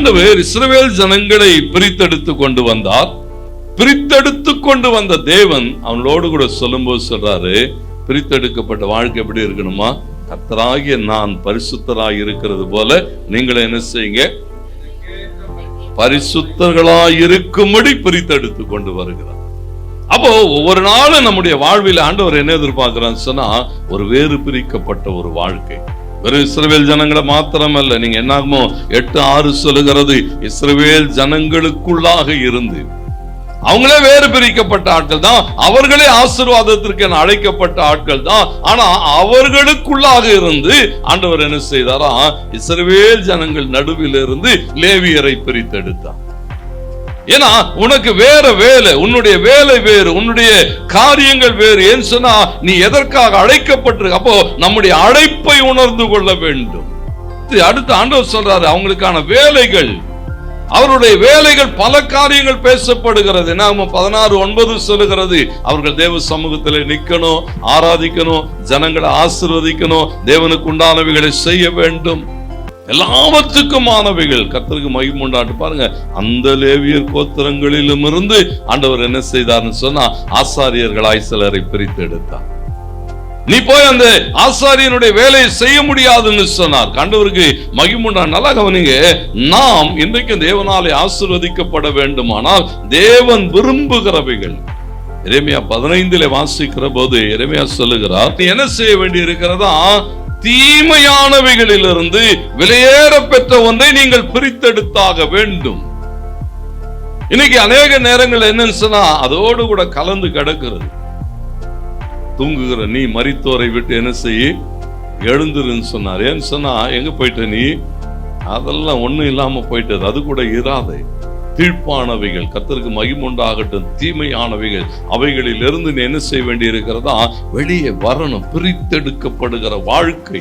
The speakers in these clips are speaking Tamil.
ஆண்டவர் இஸ்ரவேல் ஜனங்களை பிரித்தெடுத்து கொண்டு வந்தார். பிரித்தெடுத்து கொண்டு வந்த தேவன் அவனோடு கூட சொல்லும்போது சொல்றாரு, பிரித்தெடுக்கப்பட்ட வாழ்க்கை எப்படி இருக்கணுமா? கர்த்தராகிய நான் பரிசுத்தராய் இருக்கிறது போல நீங்களை என்ன செய்யுங்க, பரிசுத்தர்களாய் இருக்கும்படி பிரித்தெடுத்து கொண்டு வருகிறார். அப்போ ஒவ்வொரு நாளும் நம்முடைய வாழ்வில் ஆண்டவர் என்ன எதிர்பார்க்கிறான்னு சொன்னா, ஒரு வேறு பிரிக்கப்பட்ட ஒரு வாழ்க்கை. வெறும் இஸ்ரவேல் ஜனங்களை மாத்திரமல்ல, நீங்க என்னாகுமோ 8:6 சொல்லுகிறது, இஸ்ரவேல் ஜனங்களுக்குள்ளாக இருந்து அவங்களே வேறு பிரிக்கப்பட்ட ஆட்கள் தான், அவர்களே ஆசீர்வாதத்திற்கு அழைக்கப்பட்ட ஆட்கள் தான். ஆனா அவர்களுக்குள்ளாக இருந்து ஆண்டவர் என்ன செய்தாரா, இஸ்ரவேல் ஜனங்கள் நடுவில் இருந்து லேவியரை பிரித்தெடுத்தார். ஏன்னா உனக்கு வேற வேலை, உன்னுடைய வேலை வேறு, உன்னுடைய காரியங்கள் வேறு. ஏன்னு சொன்னா நீ எதற்காக அழைக்கப்பட்டிருக்க. அப்போ நம்முடைய அழைப்பை உணர்ந்து கொள்ள வேண்டும். அடுத்து ஆண்டவர் சொல்றாரு, அவங்களுக்கான வேலைகள், அவருடைய வேலைகள் பல காரியங்கள் பேசப்படுகிறது. 16:9 சொல்லுகிறது, அவர்கள் தேவ சமூகத்தில் நிக்கணும், ஆராதிக்கணும், ஜனங்களை ஆசீர்வதிக்கணும், தேவனுக்கு உண்டானவைகளை செய்ய வேண்டும், எல்லாவற்றுக்குமானவைகள் கர்த்தருக்கு மகிமை உண்டாட்டு. பாருங்க, அந்த லேவியர் கோத்திரங்களிலும் இருந்து ஆண்டவர் என்ன செய்தார்னு சொன்னா, ஆசாரியர்களாய் சிலரை பிரித்து எடுத்தார். நீ போய் அந்த ஆசாரியனுடைய வேலையை செய்ய முடியாதுன்னு சொன்னார். ஆண்டவருக்கு மகிமை உண்டான. நல்லா கவனிங்க, நாம் இன்றைக்கு தேவனாலே ஆசீர்வதிக்கப்பட வேண்டுமானால் தேவன் விரும்புகிறவைகள். எரேமியா 15 வாசிக்கிற போது எரேமியா சொல்லுகிறார், நீ என்ன செய்ய வேண்டி இருக்கிறதா, தீமையானவைகளிலிருந்து விலையேற பெற்ற ஒன்றை நீங்கள் பிரித்தெடுத்தாக வேண்டும். இன்னைக்கு அநேக நேரங்கள் என்னன்னு சொன்னா அதோடு கூட கலந்து கிடக்கிறது. தூங்குகிற நீ மரித்தோரை விட்டு என்ன செய்ய, எழுந்துருன்னு சொன்னார். ஏன்னு சொன்னா, எங்க போயிட்ட நீ, அதெல்லாம் ஒண்ணும் இல்லாம போயிட்டது, அது கூட இராதே. தீழ்ப்பானவைகள், கர்த்தருக்கு மகிமை உண்டாகட்டும், தீமையானவைகள், அவைகளில் இருந்து நீ என்ன செய்ய வேண்டி இருக்கிறதா, வெளியே வரணும். பிரித்தெடுக்கப்படுகிற வாழ்க்கை.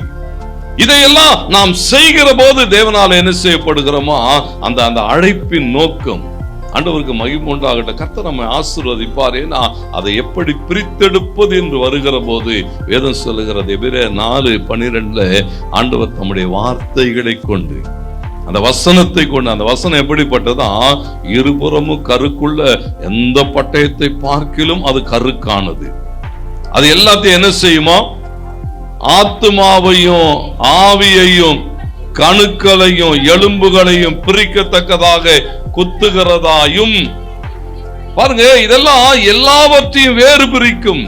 இதையெல்லாம் நாம் செய்கிற போது தேவனால என்ன செய்யப்படுகிறோமோ அந்த அந்த அழைப்பின் நோக்கம். ஆண்டவருக்கு மகிமை உண்டாகட்டும், கர்த்தர் நம்மை ஆசீர்வதிப்பார். ஏன்னா அதை எப்படி பிரித்தெடுப்பது என்று வருகிற போது வேதம் சொல்லுகிறது, எபிரேயர் 4:12 ஆண்டவர் தம்முடைய வார்த்தைகளை கொண்டு, அந்த வசனத்தை கொண்டு, அந்த வசனம் எப்படிப்பட்டதா, இருபுறமும் கருக்குள்ள எந்த பட்டயத்தை பார்க்கிலும் அது கருக்கானது. அது எல்லாத்தையும் என்ன செய்யுமா, ஆத்துமாவையும் ஆவியையும் கணுக்களையும் எலும்புகளையும் பிரிக்கத்தக்கதாக குத்துகிறதாயும். பாருங்க, இதெல்லாம் எல்லாவற்றையும் வேறு பிரிக்கும்.